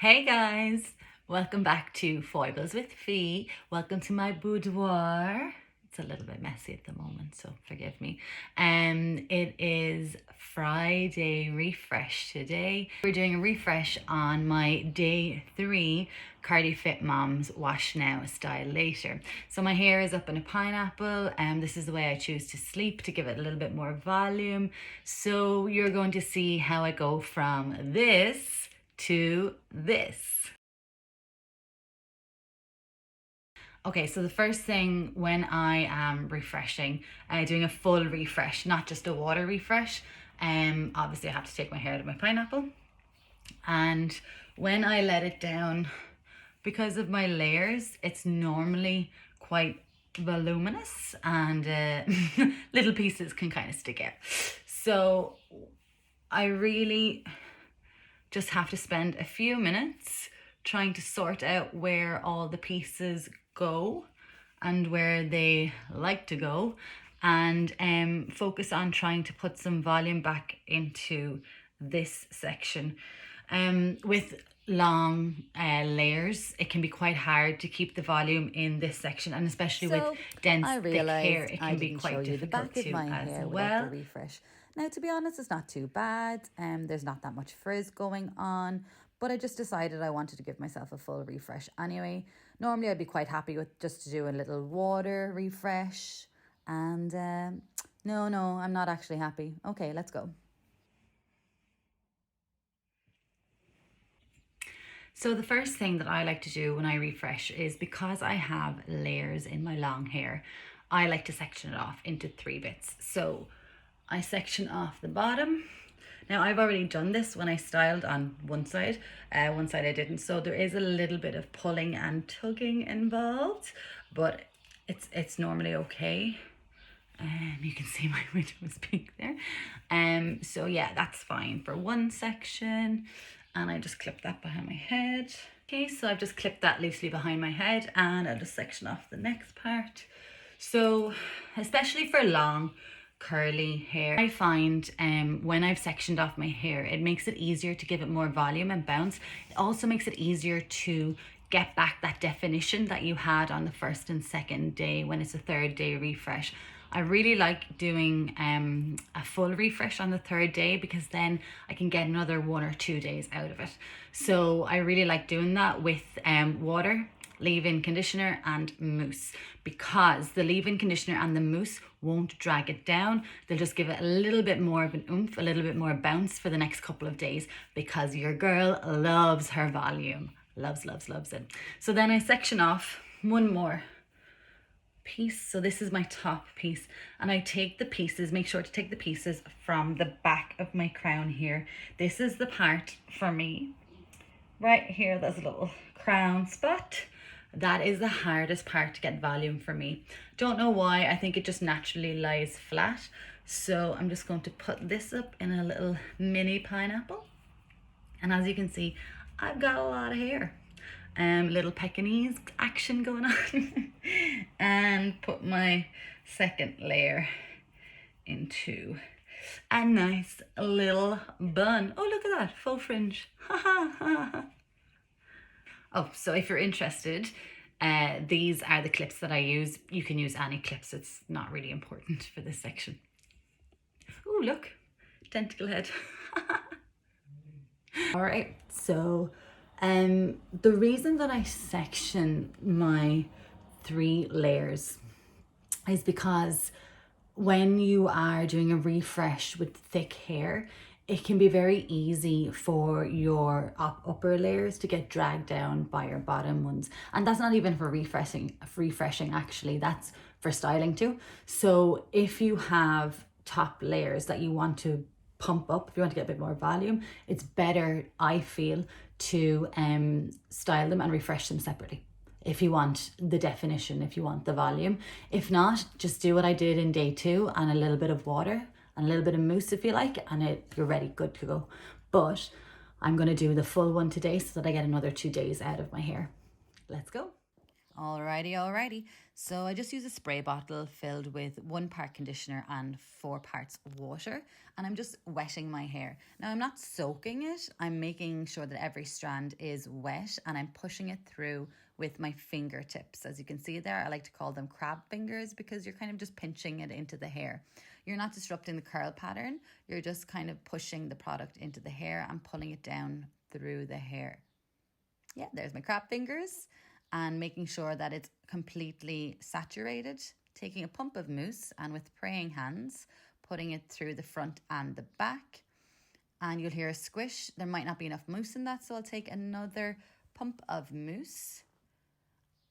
Hey guys, welcome back to Foibles with Fee. Welcome to my boudoir. It's a little bit messy at the moment, so forgive me. It is Friday refresh today. We're doing a refresh on my day 3 Cardi Fit Moms Wash Now Style Later. So my hair is up in a pineapple, and this is the way I choose to sleep to give it a little bit more volume. So you're going to see how I go from this to this. Okay, so the first thing when I am refreshing, doing a full refresh, not just a water refresh, obviously I have to take my hair out of my pineapple. And when I let it down, because of my layers, it's normally quite voluminous and little pieces can kind of stick out. So I really just have to spend a few minutes trying to sort out where all the pieces go and where they like to go, and focus on trying to put some volume back into this section. With long layers, it can be quite hard to keep the volume in this section, and especially with dense thick hair, it can be quite difficult to as well. Refresh. Now, to be honest, it's not too bad. There's not that much frizz going on, but I just decided I wanted to give myself a full refresh anyway. Normally, I'd be quite happy with just to do a little water refresh, and no, I'm not actually happy. Okay, let's go. So the first thing that I like to do when I refresh is, because I have layers in my long hair, I like to section it off into 3 bits. So I section off the bottom. Now I've already done this when I styled on one side I didn't. So there is a little bit of pulling and tugging involved, but it's normally okay. You can see my widow's peak there. So yeah, that's fine for one section. And I just clip that behind my head. Okay, so I've just clipped that loosely behind my head, and I'll just section off the next part. So especially for long curly hair, I find when I've sectioned off my hair, it makes it easier to give it more volume and bounce. It also makes it easier to get back that definition that you had on the first and second day when it's a 3rd day refresh. I really like doing a full refresh on the 3rd day, because then I can get another 1 or 2 days out of it. So I really like doing that with water, leave-in conditioner and mousse, because the leave-in conditioner and the mousse won't drag it down. They'll just give it a little bit more of an oomph, a little bit more bounce for the next couple of days, because your girl loves her volume. Loves it. So then I section off one more piece. So this is my top piece, and I take the pieces, make sure to take the pieces from the back of my crown here. This is the part for me right here, there's a little crown spot. That is the hardest part to get volume for me. Don't know why, I think it just naturally lies flat. So I'm just going to put this up in a little mini pineapple, and as you can see, I've got a lot of hair. Little Pekingese action going on. And put my second layer into a nice little bun. Oh, look at that, faux fringe. Oh, so if you're interested, these are the clips that I use. You can use any clips, it's not really important for this section. Oh, look, tentacle head. All right, so the reason that I section my 3 layers is because when you are doing a refresh with thick hair, it can be very easy for your upper layers to get dragged down by your bottom ones. And that's not even for refreshing actually, that's for styling too. So if you have top layers that you want to pump up, if you want to get a bit more volume, it's better, I feel, to style them and refresh them separately if you want the definition, if you want the volume. If not, just do what I did in day 2 and a little bit of water and a little bit of mousse if you like, and you're ready, good to go. But I'm going to do the full one today so that I get another 2 days out of my hair. Let's go. Alrighty. So I just use a spray bottle filled with 1 part conditioner and 4 parts water. And I'm just wetting my hair. Now I'm not soaking it. I'm making sure that every strand is wet and I'm pushing it through with my fingertips. As you can see there, I like to call them crab fingers because you're kind of just pinching it into the hair. You're not disrupting the curl pattern. You're just kind of pushing the product into the hair and pulling it down through the hair. Yeah, there's my crab fingers. And making sure that it's completely saturated, taking a pump of mousse and with praying hands, putting it through the front and the back. And you'll hear a squish. There might not be enough mousse in that, so I'll take another pump of mousse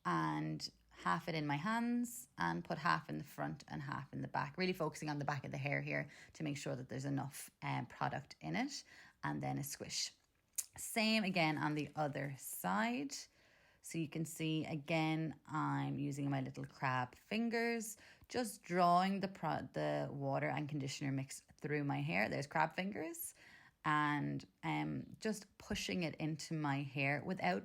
and half it in my hands and put half in the front and half in the back, really focusing on the back of the hair here to make sure that there's enough product in it, and then a squish. Same again on the other side. So you can see again, I'm using my little crab fingers, just drawing the water and conditioner mix through my hair. There's crab fingers, and just pushing it into my hair without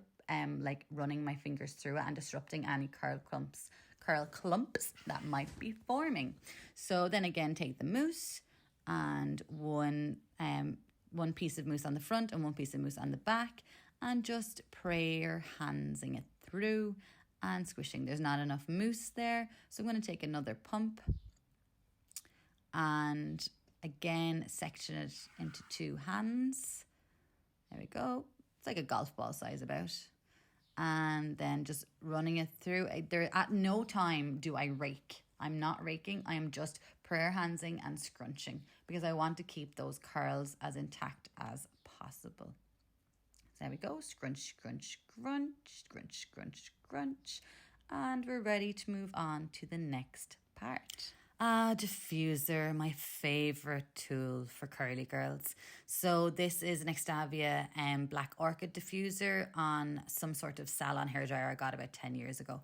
like running my fingers through it and disrupting any curl clumps that might be forming. So then again, take the mousse and one piece of mousse on the front and 1 piece of mousse on the back, and just prayer handsing it through and squishing. There's not enough mousse there, so I'm going to take another pump and again section it into 2 hands. There we go. It's like a golf ball size about. And then just running it through. At no time do I rake. I'm not raking. I am just prayer handsing and scrunching because I want to keep those curls as intact as possible. So there we go, scrunch, scrunch, scrunch, scrunch, scrunch, scrunch. And we're ready to move on to the next part. Diffuser, my favorite tool for curly girls. So this is an Extavia Black Orchid diffuser on some sort of salon hairdryer I got about 10 years ago.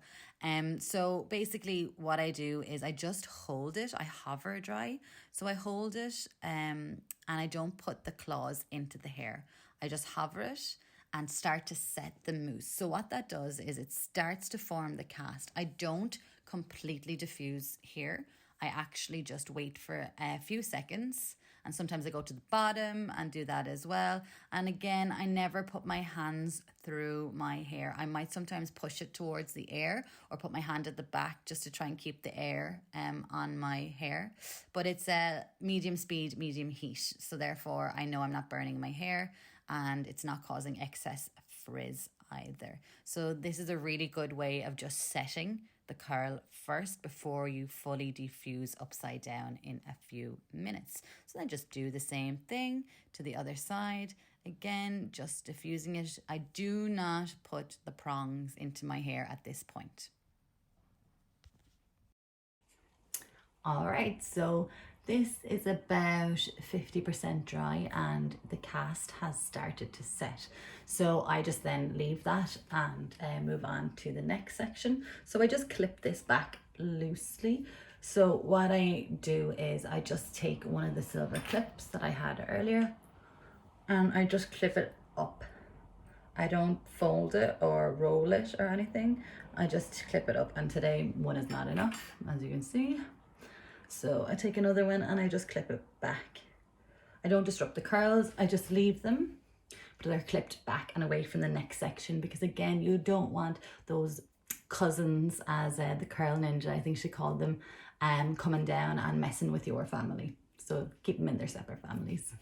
So basically what I do is I just hold it, I hover dry. So I hold it and I don't put the claws into the hair. I just hover it and start to set the mousse. So what that does is it starts to form the cast. I don't completely diffuse here. I actually just wait for a few seconds, and sometimes I go to the bottom and do that as well. And again, I never put my hands through my hair. I might sometimes push it towards the air or put my hand at the back just to try and keep the air on my hair. But it's a medium speed, medium heat. So therefore I know I'm not burning my hair and it's not causing excess frizz either. So this is a really good way of just setting the curl first before you fully diffuse upside down in a few minutes. So then just do the same thing to the other side. Again, just diffusing it. I do not put the prongs into my hair at this point. All right, so this is about 50% dry and the cast has started to set. So I just then leave that and move on to the next section. So I just clip this back loosely. So what I do is I just take one of the silver clips that I had earlier and I just clip it up. I don't fold it or roll it or anything. I just clip it up, and today one is not enough, as you can see. So I take another one and I just clip it back. I don't disrupt the curls, I just leave them, but they're clipped back and away from the next section because again, you don't want those cousins, as the curl ninja, I think she called them, coming down and messing with your family. So keep them in their separate families.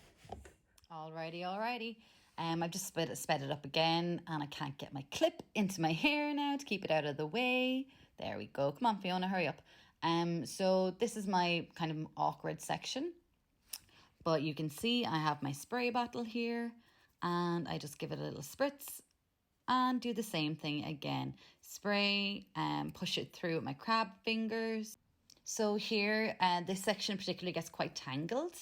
Alrighty. I've just sped it up again and I can't get my clip into my hair now to keep it out of the way. There we go. Come on, Fiona, hurry up. So this is my kind of awkward section, but you can see I have my spray bottle here and I just give it a little spritz and do the same thing again. Spray and push it through with my crab fingers. So here, this section particularly gets quite tangled.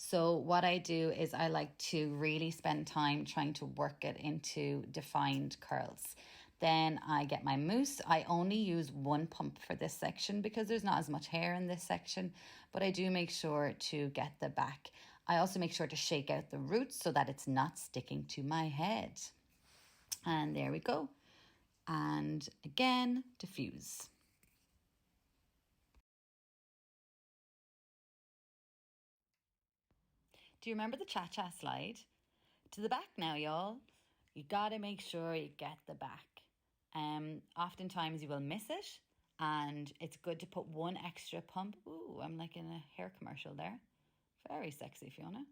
So what I do is I like to really spend time trying to work it into defined curls. Then I get my mousse. I only use 1 pump for this section because there's not as much hair in this section, but I do make sure to get the back. I also make sure to shake out the roots so that it's not sticking to my head. And there we go. and again, diffuse. Do you remember the cha-cha slide? To the back now, y'all. You gotta make sure you get the back. Oftentimes you will miss it, and it's good to put one extra pump. Ooh, I'm like in a hair commercial there. Very sexy, Fiona.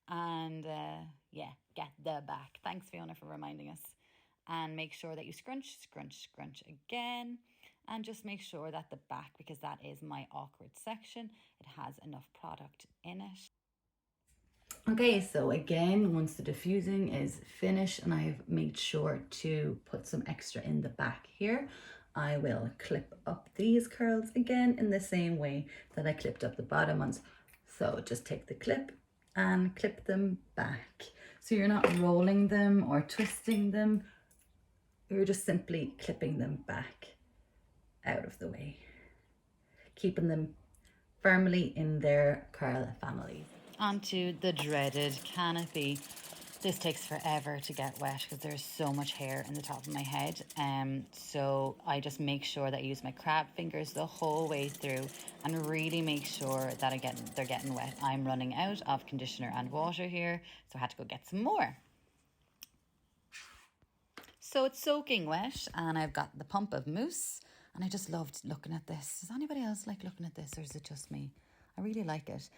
And yeah, get the back. Thanks, Fiona, for reminding us. And make sure that you scrunch, scrunch, scrunch again. And just make sure that the back, because that is my awkward section, it has enough product in it. Okay, so again, once the diffusing is finished and I've made sure to put some extra in the back here, I will clip up these curls again in the same way that I clipped up the bottom ones. So just take the clip and clip them back. So you're not rolling them or twisting them, you're just simply clipping them back out of the way, keeping them firmly in their curl family. Onto the dreaded canopy. This takes forever to get wet because there's so much hair in the top of my head. So I just make sure that I use my crab fingers the whole way through and really make sure that they're getting wet. I'm running out of conditioner and water here, so I had to go get some more. So it's soaking wet and I've got the pump of mousse and I just loved looking at this. Does anybody else like looking at this, or is it just me? I really like it.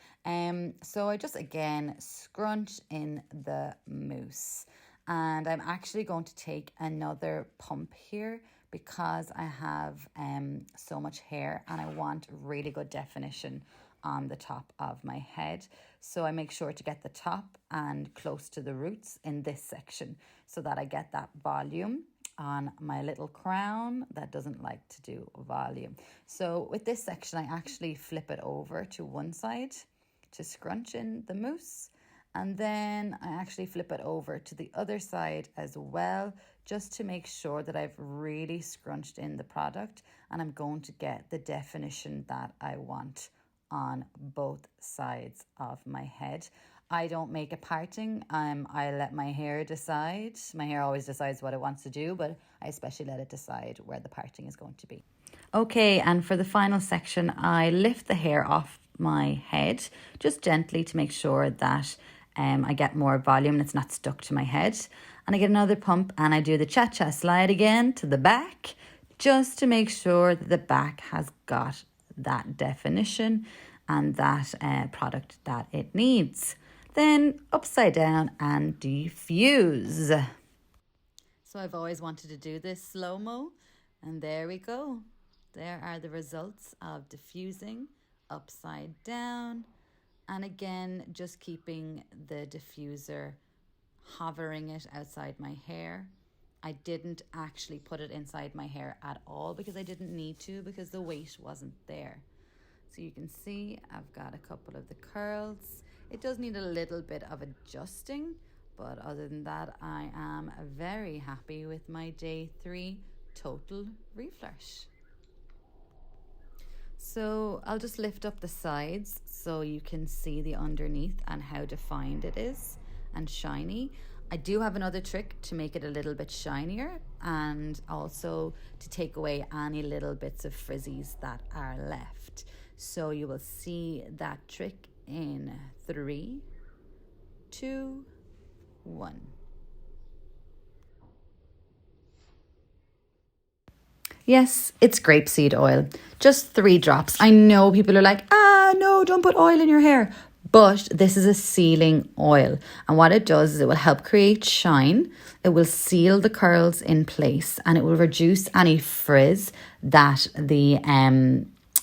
So I just again scrunch in the mousse, and I'm actually going to take another pump here because I have so much hair and I want really good definition on the top of my head. So I make sure to get the top and close to the roots in this section so that I get that volume on my little crown that doesn't like to do volume. So with this section, I actually flip it over to one side to scrunch in the mousse. And then I actually flip it over to the other side as well, just to make sure that I've really scrunched in the product and I'm going to get the definition that I want on both sides of my head. I don't make a parting. I let my hair decide. My hair always decides what it wants to do, but I especially let it decide where the parting is going to be. Okay, and for the final section, I lift the hair off my head just gently to make sure that I get more volume and it's not stuck to my head. And I get another pump and I do the cha-cha slide again to the back just to make sure that the back has got that definition and that product that it needs. Then upside down and diffuse. So I've always wanted to do this slow-mo, and there we go. There are the results of diffusing upside down, and again just keeping the diffuser, hovering it outside my hair. I didn't actually put it inside my hair at all because I didn't need to, because the weight wasn't there. So you can see I've got a couple of the curls. It does need a little bit of adjusting, but other than that, I am very happy with my day 3 total refresh. So I'll just lift up the sides so you can see the underneath and how defined it is and shiny. I do have another trick to make it a little bit shinier and also to take away any little bits of frizzies that are left. So you will see that trick in 3, 2, 1. Yes, it's grapeseed oil. Just 3 drops. I know people are like, no, don't put oil in your hair. But this is a sealing oil. And what it does is it will help create shine. It will seal the curls in place and it will reduce any frizz that the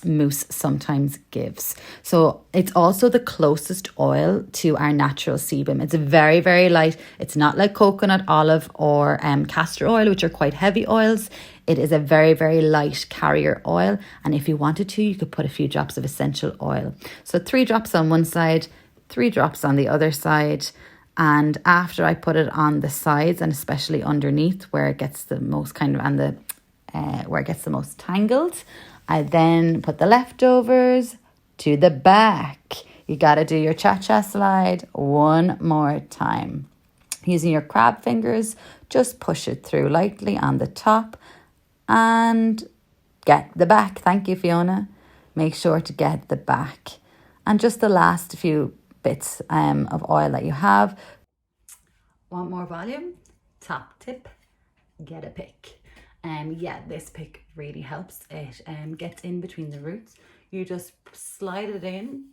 mousse sometimes gives. So it's also the closest oil to our natural sebum. It's very, very light. It's not like coconut, olive or castor oil, which are quite heavy oils. It is a very, very light carrier oil. And if you wanted to, you could put a few drops of essential oil. So 3 drops on one side, 3 drops on the other side. And after I put it on the sides and especially underneath where it gets the most where it gets the most tangled, I then put the leftovers to the back. You got to do your cha-cha slide one more time. Using your crab fingers, just push it through lightly on the top and get the back. Thank you, Fiona. Make sure to get the back. And just the last few bits of oil that you have. Want more volume? Top tip, get a pick. Yeah, this pick really helps. It gets in between the roots. You just slide it in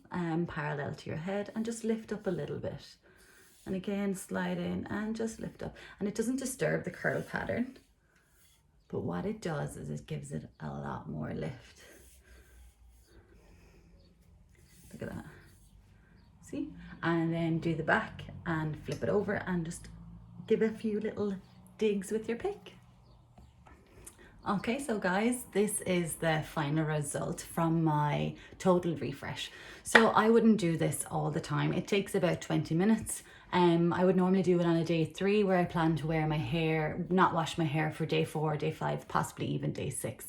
parallel to your head and just lift up a little bit. And again, slide in and just lift up. And it doesn't disturb the curl pattern, but what it does is it gives it a lot more lift. Look at that. See? And then do the back and flip it over and just give a few little digs with your pick. Okay, so guys, this is the final result from my total refresh. So I wouldn't do this all the time. It takes about 20 minutes. I would normally do it on a day 3 where I plan to wear my hair, not wash my hair for day 4, day 5, possibly even day 6.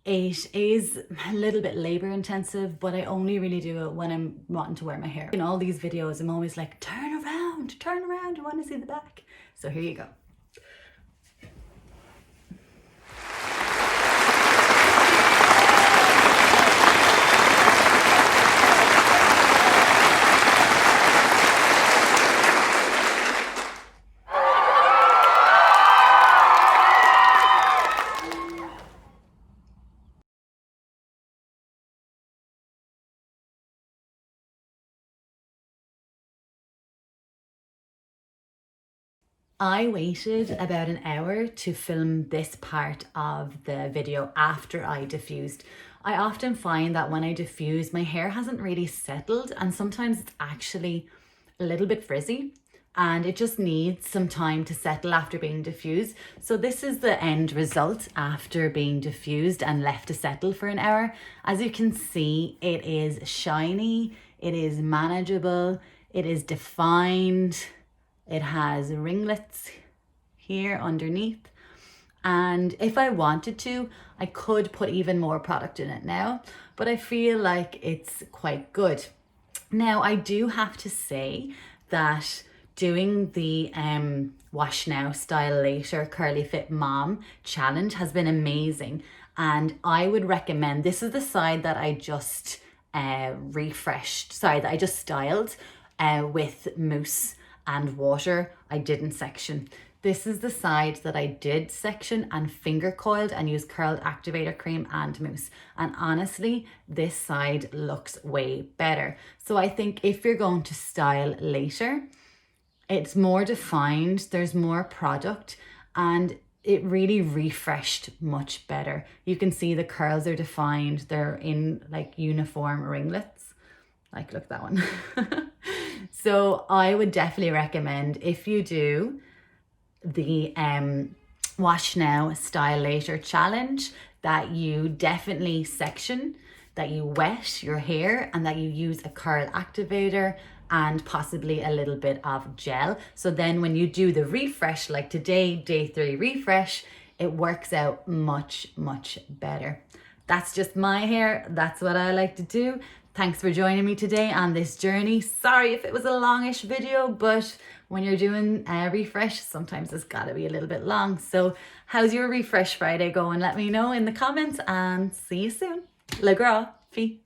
It is a little bit labor intensive, but I only really do it when I'm wanting to wear my hair. In all these videos, I'm always like, turn around, you want to see the back? So here you go. I waited about an hour to film this part of the video after I diffused. I often find that when I diffuse, my hair hasn't really settled and sometimes it's actually a little bit frizzy and it just needs some time to settle after being diffused. So this is the end result after being diffused and left to settle for an hour. As you can see, it is shiny, it is manageable, it is defined. It has ringlets here underneath. And if I wanted to, I could put even more product in it now, but I feel like it's quite good. Now, I do have to say that doing the wash now, style later, curly fit mom challenge has been amazing. And I would recommend, this is the side that I just that I just styled with mousse and water. I didn't section. This is the side that I did section and finger coiled and used curled activator cream and mousse. And honestly, this side looks way better. So I think if you're going to style later, it's more defined, there's more product, and it really refreshed much better. You can see the curls are defined, they're in like uniform ringlets. Like, look at that one. So I would definitely recommend, if you do the wash now, style later challenge, that you definitely section, that you wet your hair, and that you use a curl activator and possibly a little bit of gel. So then when you do the refresh, like today, day 3 refresh, it works out much, much better. That's just my hair. That's what I like to do. Thanks for joining me today on this journey. Sorry if it was a longish video, but when you're doing a refresh, sometimes it's gotta be a little bit long. So how's your refresh Friday going? Let me know in the comments and see you soon. Le gras, fille.